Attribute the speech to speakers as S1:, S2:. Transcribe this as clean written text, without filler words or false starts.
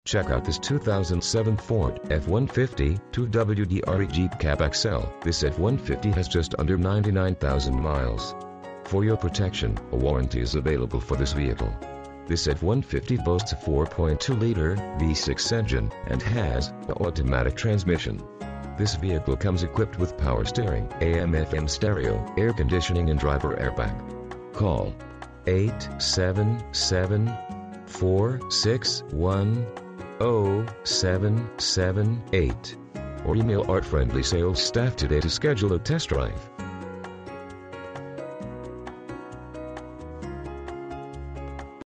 S1: Check out this 2007 Ford F-150 2WD REG Cab XL. This F-150 has just under 99,000 miles. For your protection, a warranty is available for this vehicle. This F-150 boasts a 4.2-liter V6 engine and has an automatic transmission. This vehicle comes equipped with power steering, AM/FM stereo, air conditioning and driver airbag. Call 877-461-0778 or email our friendly sales staff today to schedule a test drive.